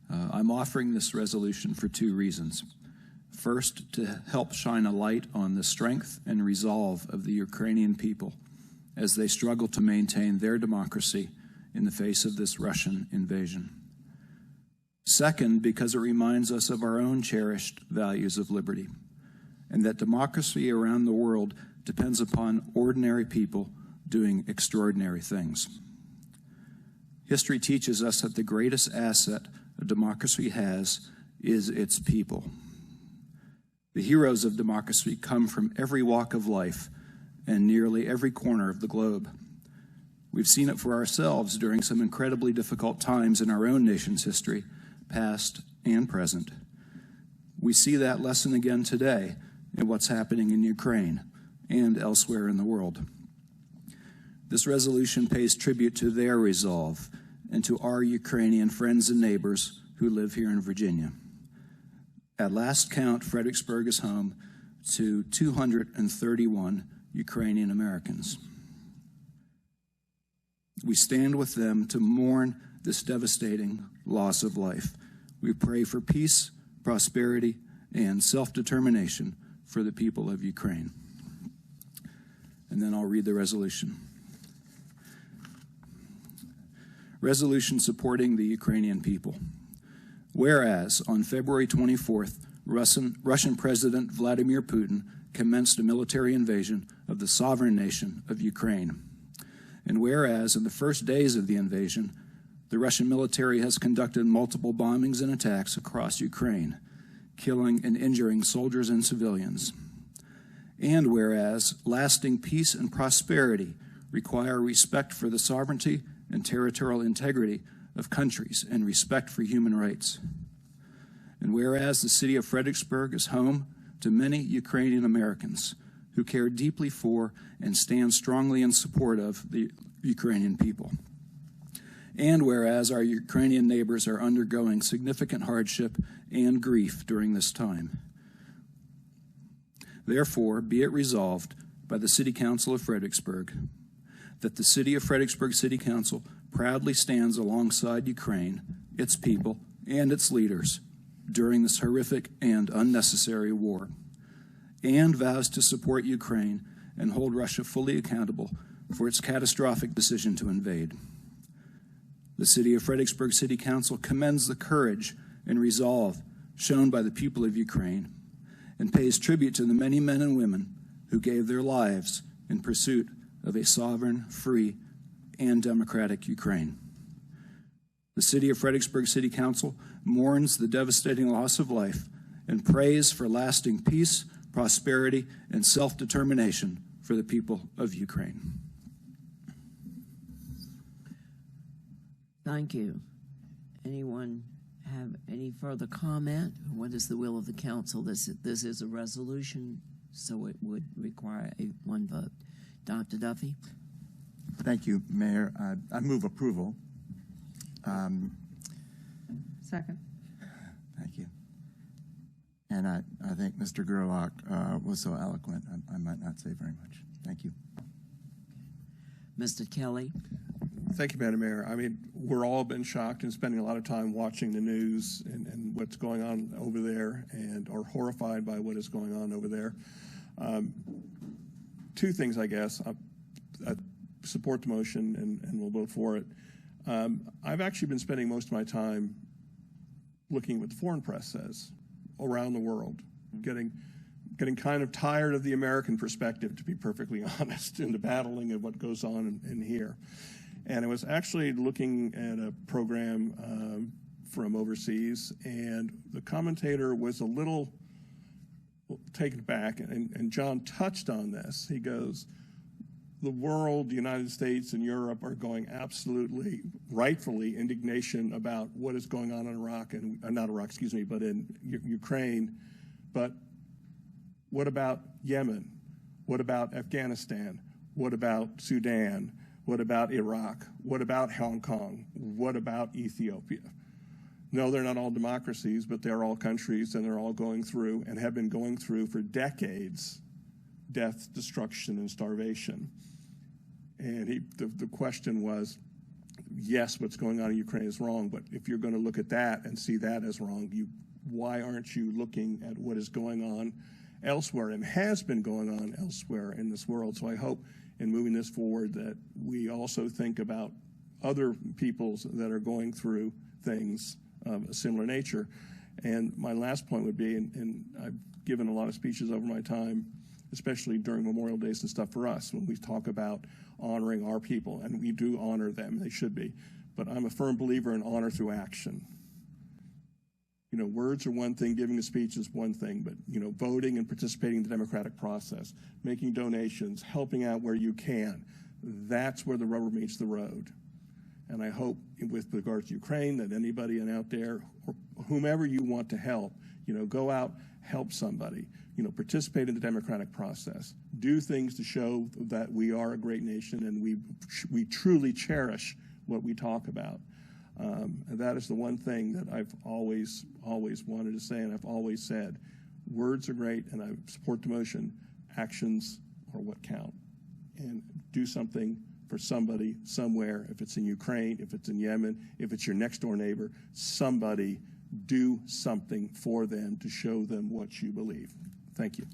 I'm offering this resolution for two reasons. First, to help shine a light on the strength and resolve of the Ukrainian people as they struggle to maintain their democracy in the face of this Russian invasion. Second, because it reminds us of our own cherished values of liberty, and that democracy around the world depends upon ordinary people doing extraordinary things. History teaches us that the greatest asset a democracy has is its people. The heroes of democracy come from every walk of life and nearly every corner of the globe. We've seen it for ourselves during some incredibly difficult times in our own nation's history, past and present. We see that lesson again today in what's happening in Ukraine and elsewhere in the world. This resolution pays tribute to their resolve and to our Ukrainian friends and neighbors who live here in Virginia. At last count, Fredericksburg is home to 231 Ukrainian Americans. We stand with them to mourn this devastating loss of life. We pray for peace, prosperity, and self-determination for the people of Ukraine. And then I'll read the resolution. Resolution supporting the Ukrainian people. Whereas, on February 24th, Russian President Vladimir Putin commenced a military invasion of the sovereign nation of Ukraine. And whereas, in the first days of the invasion, the Russian military has conducted multiple bombings and attacks across Ukraine, killing and injuring soldiers and civilians. And whereas, lasting peace and prosperity require respect for the sovereignty and territorial integrity of countries and respect for human rights. And whereas the city of Fredericksburg is home to many Ukrainian Americans who care deeply for and stand strongly in support of the Ukrainian people. And whereas our Ukrainian neighbors are undergoing significant hardship and grief during this time. Therefore, be it resolved by the City Council of Fredericksburg that the City of Fredericksburg City Council proudly stands alongside Ukraine, its people, and its leaders during this horrific and unnecessary war, and vows to support Ukraine and hold Russia fully accountable for its catastrophic decision to invade. The City of Fredericksburg City Council commends the courage and resolve shown by the people of Ukraine and pays tribute to the many men and women who gave their lives in pursuit of a sovereign, free, and democratic Ukraine. The City of Fredericksburg City Council mourns the devastating loss of life and prays for lasting peace, prosperity, and self-determination for the people of Ukraine. Thank you. Anyone have any further comment? What is the will of the council? This is a resolution, so it would require one vote. Dr. Duffy? Thank you, Mayor. I move approval. Second. Thank you. And I think Mr. Gerlach was so eloquent, I might not say very much. Thank you. Mr. Kelly? Thank you, Madam Mayor. I mean, we're all been shocked and spending a lot of time watching the news and what's going on over there, and are horrified by what is going on over there. Two things, I guess. I support the motion and will vote for it. I've actually been spending most of my time looking at what the foreign press says around the world, getting kind of tired of the American perspective, to be perfectly honest, in the battling of what goes on in here. And I was actually looking at a program from overseas, and the commentator was a little taken back, and John touched on this. He goes, the world, the United States and Europe are going absolutely, rightfully, indignation about what is going on in Iraq, and not Iraq, excuse me, but in Ukraine. But what about Yemen? What about Afghanistan? What about Sudan? What about Iraq? What about Hong Kong? What about Ethiopia? No, they're not all democracies, but they're all countries, and they're all going through and have been going through for decades death, destruction, and starvation. And the question was, yes, what's going on in Ukraine is wrong, but if you're going to look at that and see that as wrong, why aren't you looking at what is going on elsewhere and has been going on elsewhere in this world? So I hope in moving this forward that we also think about other peoples that are going through things of a similar nature. And my last point would be, and I've given a lot of speeches over my time, especially during Memorial Days and stuff for us, when we talk about honoring our people, and we do honor them, they should be. But I'm a firm believer in honor through action. You know, words are one thing, giving a speech is one thing, but, you know, voting and participating in the democratic process, making donations, helping out where you can, that's where the rubber meets the road. And I hope with regards to Ukraine that anybody out there, or whomever you want to help, you know, go out, help somebody, you know, participate in the democratic process, do things to show that we are a great nation and we truly cherish what we talk about. And that is the one thing that I've always wanted to say, and I've always said, words are great, and I support the motion. Actions are what count. And do something for somebody somewhere, if it's in Ukraine, if it's in Yemen, if it's your next door neighbor, somebody do something for them to show them what you believe. Thank you.